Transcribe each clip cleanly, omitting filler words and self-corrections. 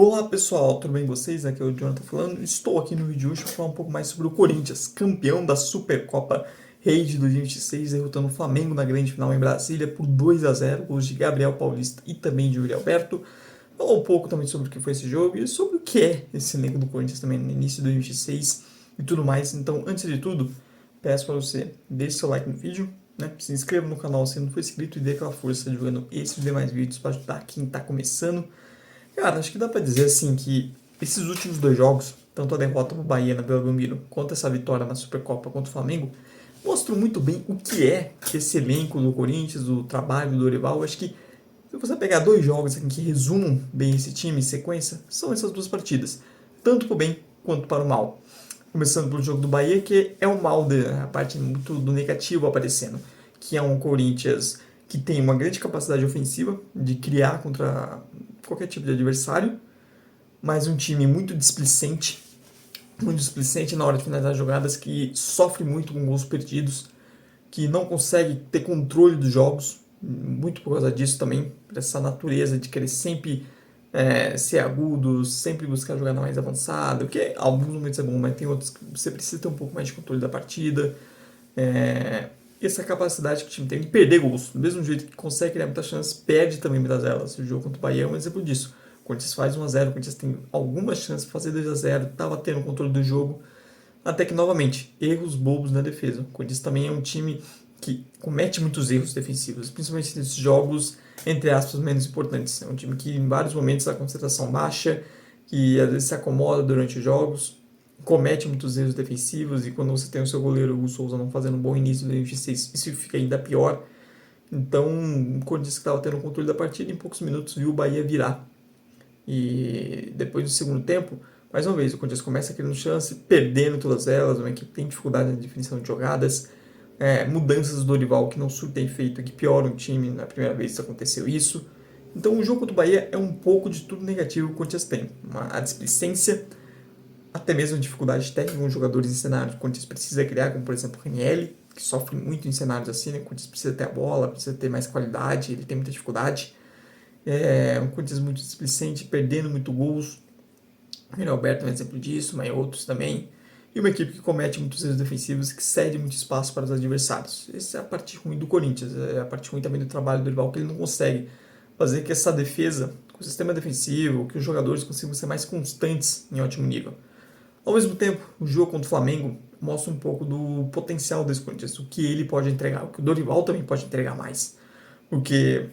Olá pessoal, tudo bem com vocês? Aqui é o Jonathan falando. Estou aqui no vídeo de hoje para falar um pouco mais sobre o Corinthians, campeão da Supercopa Rei de 2026, derrotando o Flamengo na grande final em Brasília por 2-0, gols de Gabriel Paulista e também de Yuri Alberto. Falar um pouco também sobre o que foi esse jogo e sobre o que é esse elenco do Corinthians também no início de 2026 e tudo mais. Então, antes de tudo, peço para você deixe seu like no vídeo, né? Se inscreva no canal se não for inscrito e dê aquela força divulgando esse e demais vídeos para ajudar quem está começando. Cara, acho que dá pra dizer assim que esses últimos dois jogos, tanto a derrota pro Bahia na Vila Belmiro, quanto essa vitória na Supercopa contra o Flamengo, mostram muito bem o que é esse elenco do Corinthians, o trabalho do Dorival. Eu acho que se você pegar dois jogos aqui que resumam bem esse time em sequência, são essas duas partidas, tanto para o bem quanto para o mal. Começando pelo jogo do Bahia, que é o mal, a parte muito do negativo aparecendo, que é um Corinthians que tem uma grande capacidade ofensiva de criar contra qualquer tipo de adversário, mas um time muito displicente na hora de finalizar jogadas, que sofre muito com gols perdidos, que não consegue ter controle dos jogos, muito por causa disso também, por essa natureza de querer sempre ser agudo, sempre buscar a jogada mais avançada, o que em alguns momentos é bom, mas tem outros que você precisa ter um pouco mais de controle da partida. Essa capacidade que o time tem de perder gols, do mesmo jeito que consegue criar muitas chances, perde também muitas delas. O jogo contra o Bahia é um exemplo disso. O Corinthians faz 1-0, o Corinthians tem algumas chances de fazer 2-0, estava tendo o controle do jogo, até que novamente, erros bobos na defesa. O Corinthians também é um time que comete muitos erros defensivos, principalmente nesses jogos, entre aspas, menos importantes. É um time que em vários momentos a concentração baixa, que às vezes se acomoda durante os jogos, comete muitos erros defensivos, e quando você tem o seu goleiro, o Souza, não fazendo um bom início do 2026, isso fica ainda pior. Então, o Corinthians que estava tendo o controle da partida, em poucos minutos viu o Bahia virar. E depois do segundo tempo, mais uma vez, o Corinthians começa criando chance, perdendo todas elas, uma equipe que tem dificuldade na definição de jogadas, mudanças do Dorival que não surtem efeito, que pioram o time, na primeira vez que aconteceu isso. Então o jogo contra o Bahia é um pouco de tudo negativo que o Corinthians tem. A displicência, até mesmo a dificuldade técnica com jogadores em cenários que o Corinthians precisa criar, como por exemplo o Ranieri, que sofre muito em cenários assim, né? O Corinthians precisa ter a bola, precisa ter mais qualidade, ele tem muita dificuldade. Um Corinthians muito displicente, perdendo muito gols. O Yuri Alberto é um exemplo disso, mas outros também. E uma equipe que comete muitos erros defensivos, que cede muito espaço para os adversários. Essa é a parte ruim do Corinthians, é a parte ruim também do trabalho do Dorival, que ele não consegue fazer que essa defesa, com o sistema defensivo, que os jogadores consigam ser mais constantes em ótimo nível. Ao mesmo tempo, o jogo contra o Flamengo mostra um pouco do potencial desse Corinthians, o que ele pode entregar, o que o Dorival também pode entregar mais. Porque,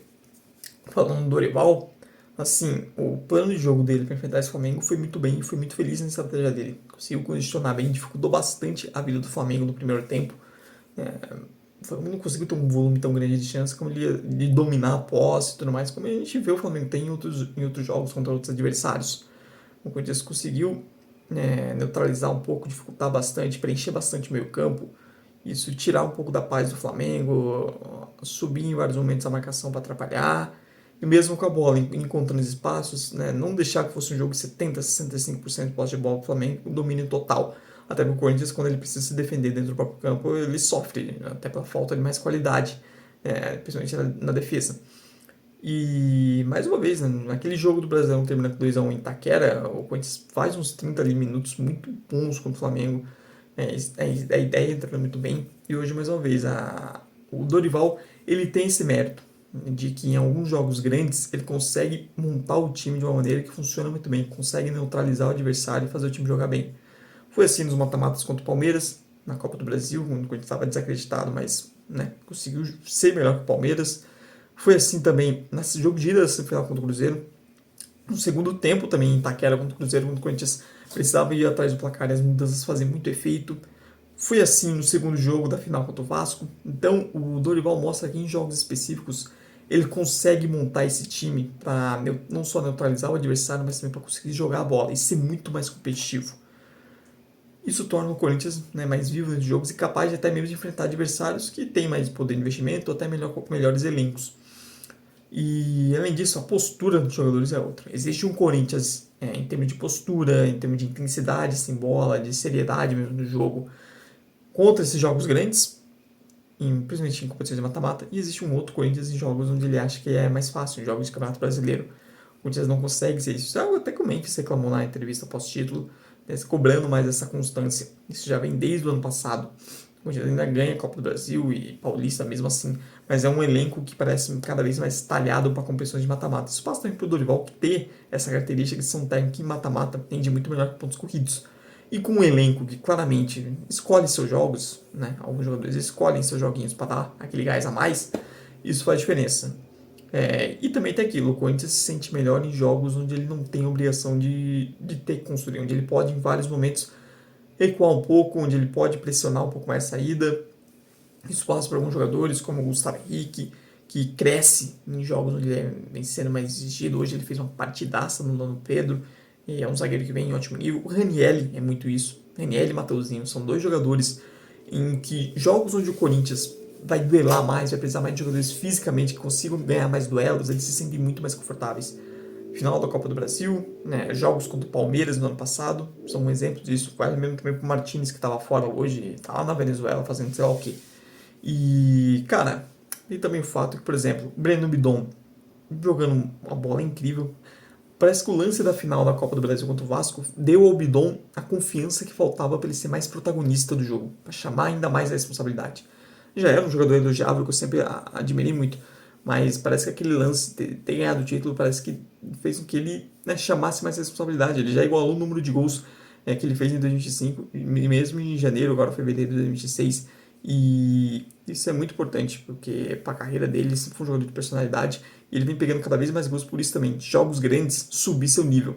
falando do Dorival, assim, o plano de jogo dele para enfrentar esse Flamengo foi muito bem e foi muito feliz na estratégia dele. Conseguiu condicionar bem, dificultou bastante a vida do Flamengo no primeiro tempo. O Flamengo não conseguiu ter um volume tão grande de chances como ele de dominar a posse e tudo mais, como a gente vê o Flamengo tem em outros jogos contra outros adversários. O Corinthians conseguiu neutralizar um pouco, dificultar bastante, preencher bastante o meio campo, isso tirar um pouco da paz do Flamengo, subir em vários momentos a marcação para atrapalhar, e mesmo com a bola encontrando espaços, né, não deixar que fosse um jogo de 70, 65% de posse de bola para o Flamengo, um domínio total. Até porque o Corinthians, quando ele precisa se defender dentro do próprio campo, ele sofre, até pela falta de mais qualidade, principalmente na defesa. E, mais uma vez, né, naquele jogo do Brasileirão terminando com 2-1 em Itaquera, o Corinthians faz uns 30 ali, minutos muito bons contra o Flamengo. A ideia entrando muito bem. E hoje, mais uma vez, o Dorival ele tem esse mérito de que em alguns jogos grandes ele consegue montar o time de uma maneira que funciona muito bem, consegue neutralizar o adversário e fazer o time jogar bem. Foi assim nos mata-matas contra o Palmeiras, na Copa do Brasil, quando o Corinthians estava desacreditado, mas conseguiu ser melhor que o Palmeiras. Foi assim também nesse jogo de ida da final contra o Cruzeiro. No segundo tempo também em Itaquera contra o Cruzeiro, quando o Corinthians precisava ir atrás do placar e as mudanças faziam muito efeito. Foi assim no segundo jogo da final contra o Vasco. Então o Dorival mostra que em jogos específicos ele consegue montar esse time para não só neutralizar o adversário, mas também para conseguir jogar a bola e ser muito mais competitivo. Isso torna o Corinthians mais vivo nos jogos e capaz de até mesmo de enfrentar adversários que têm mais poder de investimento ou até melhores elencos. E além disso, a postura dos jogadores é outra. Existe um Corinthians em termos de postura, em termos de intensidade sem bola, de seriedade mesmo do jogo, contra esses jogos grandes, principalmente em competições de mata-mata, e existe um outro Corinthians em jogos onde ele acha que é mais fácil, em jogos de Campeonato Brasileiro. O Corinthians não consegue ser isso. É até que próprio Memphis reclamou na entrevista pós-título, né, cobrando mais essa constância. Isso já vem desde o ano passado, onde ele ainda ganha a Copa do Brasil e Paulista mesmo assim, mas é um elenco que parece cada vez mais talhado para competições de mata-mata. Isso passa também para o Dorival, que ter essa característica de ser um técnico que mata-mata tende muito melhor que pontos corridos. E com um elenco que claramente escolhe seus jogos, né? Alguns jogadores escolhem seus joguinhos para dar aquele gás a mais, isso faz diferença. E também tem aquilo, o Corinthians se sente melhor em jogos onde ele não tem obrigação de ter que construir, onde ele pode em vários momentos recuar um pouco, onde ele pode pressionar um pouco mais a saída. Isso passa para alguns jogadores, como o Gustavo Henrique, que cresce em jogos onde ele vem sendo mais exigido. Hoje ele fez uma partidaça no Lano Pedro, e é um zagueiro que vem em ótimo nível. O Ranielli é muito isso. Ranielli e Mateuzinho são dois jogadores em que jogos onde o Corinthians vai duelar mais, vai precisar mais de jogadores fisicamente que consigam ganhar mais duelos, eles se sentem muito mais confortáveis. Final da Copa do Brasil, né, jogos contra o Palmeiras no ano passado, são um exemplo disso. Quase mesmo também pro Martínez, que estava fora hoje, tá lá na Venezuela fazendo sei lá o quê. E, cara, tem também o fato que, por exemplo, o Breno Bidon jogando uma bola incrível. Parece que o lance da final da Copa do Brasil contra o Vasco deu ao Bidon a confiança que faltava para ele ser mais protagonista do jogo, para chamar ainda mais a responsabilidade. Já era um jogador elogiável que eu sempre admirei muito, mas parece que aquele lance, ter ganhado o título, parece que fez com que ele, né, chamasse mais responsabilidade. Ele já igualou o número de gols, que ele fez em 2025, e mesmo em janeiro, agora fevereiro de 2026. E isso é muito importante, porque para a carreira dele, ele sempre foi um jogador de personalidade, e ele vem pegando cada vez mais gols por isso também. Jogos grandes, subir seu nível.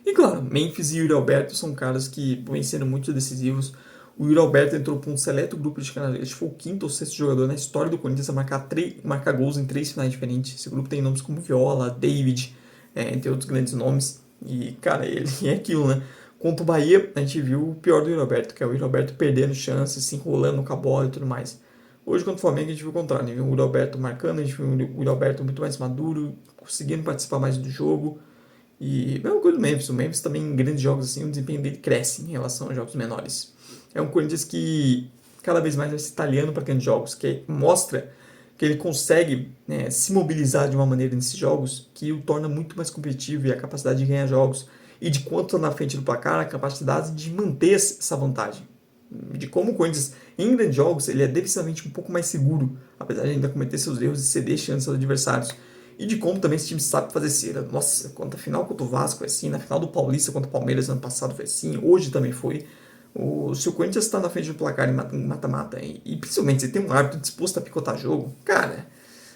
E claro, Memphis e Yuri Alberto são caras que vêm sendo muito decisivos. O Yuri Alberto entrou para um seleto grupo de canadenses, foi o quinto ou sexto jogador na história do Corinthians a marcar gols em 3 finais diferentes. Esse grupo tem nomes como Viola, David, entre outros grandes nomes. E, cara, ele é aquilo, né? Contra o Bahia, a gente viu o pior do Yuri Alberto, que é o Yuri Alberto perdendo chances, se enrolando com a bola e tudo mais. Hoje, contra o Flamengo, a gente viu o contrário. A gente viu o Yuri Alberto marcando, a gente viu o Yuri Alberto muito mais maduro, conseguindo participar mais do jogo. E mesma coisa do Memphis. O Memphis também, em grandes jogos assim, o desempenho dele cresce em relação a jogos menores. É um Corinthians que cada vez mais vai se talhando para grandes jogos, que mostra que ele consegue, né, se mobilizar de uma maneira nesses jogos que o torna muito mais competitivo, e a capacidade de ganhar jogos, e de quanto na frente do placar, a capacidade de manter essa vantagem. De como o Corinthians, em grandes jogos, ele é defensivamente um pouco mais seguro, apesar de ainda cometer seus erros e ceder chances aos adversários. E de como também esse time sabe fazer cera. Nossa, quando a final contra o Vasco foi assim, na final do Paulista contra o Palmeiras ano passado foi assim, hoje também foi. Se o Corinthians está na frente do placar em mata-mata, e principalmente se tem um árbitro disposto a picotar jogo, cara,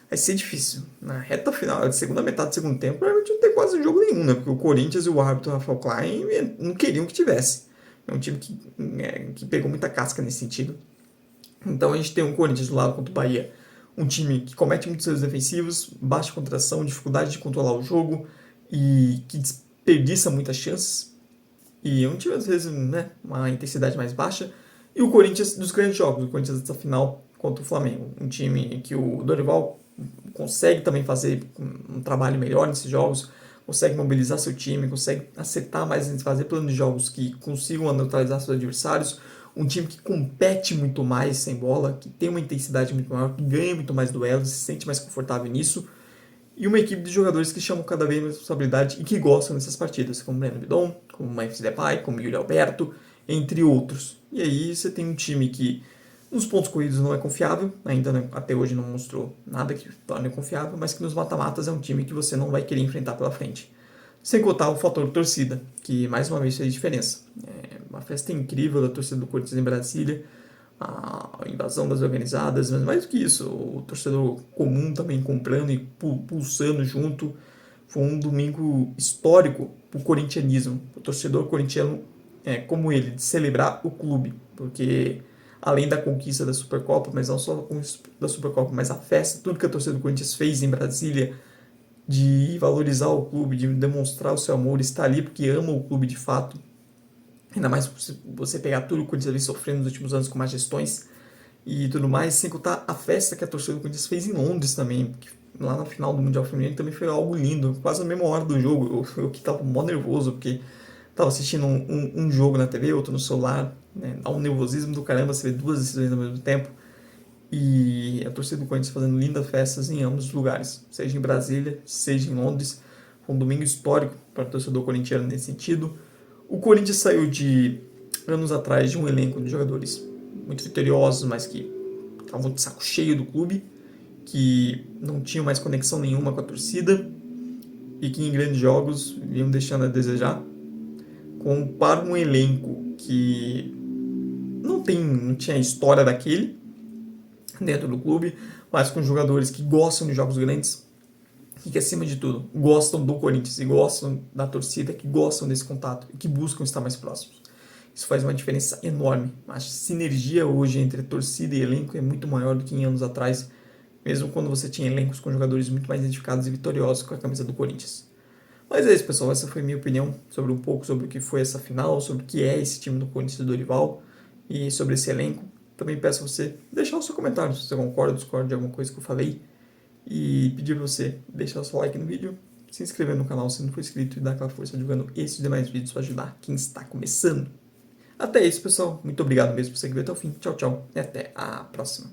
vai ser difícil. Na reta final, segunda metade do segundo tempo, o árbitro não tem quase jogo nenhum, né? Porque o Corinthians e o árbitro Rafael Klein não queriam que tivesse. É um time que pegou muita casca nesse sentido. Então a gente tem um Corinthians do lado contra o Bahia, um time que comete muitos erros defensivos, baixa contração, dificuldade de controlar o jogo e que desperdiça muitas chances. E um time, às vezes, né, uma intensidade mais baixa. E o Corinthians dos grandes jogos, o Corinthians dessa final contra o Flamengo. Um time que o Dorival consegue também fazer um trabalho melhor nesses jogos, consegue mobilizar seu time, consegue acertar mais, fazer planos de jogos que consigam neutralizar seus adversários. Um time que compete muito mais sem bola, que tem uma intensidade muito maior, que ganha muito mais duelos, se sente mais confortável nisso. E uma equipe de jogadores que chamam cada vez mais responsabilidade e que gostam dessas partidas, como Breno Bidon, como Memphis Depay, como Yuri Alberto, entre outros. E aí você tem um time que nos pontos corridos não é confiável, ainda até hoje não mostrou nada que torne confiável, mas que nos mata-matas é um time que você não vai querer enfrentar pela frente. Sem contar o fator torcida, que mais uma vez fez diferença. É uma festa incrível da torcida do Corinthians em Brasília, a invasão das organizadas, mas mais do que isso, o torcedor comum também comprando e pulsando junto. Foi um domingo histórico para o corintianismo, o torcedor corintiano, como ele, de celebrar o clube, porque além da conquista da Supercopa, mas não só a conquista da Supercopa, mas a festa, tudo que a torcida do Corinthians fez em Brasília, de valorizar o clube, de demonstrar o seu amor, estar ali porque ama o clube de fato. Ainda mais se você pegar tudo que o Corinthians vem sofrendo nos últimos anos com más gestões e tudo mais, sem contar a festa que a torcida do Corinthians fez em Londres também, lá na final do Mundial Feminino também foi algo lindo, quase na mesma hora do jogo. Eu que tava mó nervoso, porque tava assistindo um jogo na TV, outro no celular, né? Dá um nervosismo do caramba, você vê duas decisões ao mesmo tempo. E a torcida do Corinthians fazendo lindas festas em ambos os lugares, seja em Brasília, seja em Londres. Foi um domingo histórico para o torcedor corintiano nesse sentido. O Corinthians saiu de anos atrás de um elenco de jogadores muito vitoriosos, mas que estavam de saco cheio do clube, que não tinham mais conexão nenhuma com a torcida e que em grandes jogos vinham deixando a desejar, para um elenco que não tinha a história daquele dentro do clube, mas com jogadores que gostam de jogos grandes e que, acima de tudo, gostam do Corinthians e gostam da torcida, que gostam desse contato e que buscam estar mais próximos. Isso faz uma diferença enorme. A sinergia hoje entre torcida e elenco é muito maior do que em anos atrás, mesmo quando você tinha elencos com jogadores muito mais identificados e vitoriosos com a camisa do Corinthians. Mas é isso, pessoal. Essa foi a minha opinião sobre um pouco sobre o que foi essa final, sobre o que é esse time do Corinthians do Dorival e sobre esse elenco. Também peço a você deixar o seu comentário se você concorda ou discorda de alguma coisa que eu falei. E pedir para você deixar o seu like no vídeo, se inscrever no canal se não for inscrito e dar aquela força divulgando esses e demais vídeos para ajudar quem está começando. Até isso, pessoal. Muito obrigado mesmo por você que veio até o fim. Tchau, tchau. E até a próxima.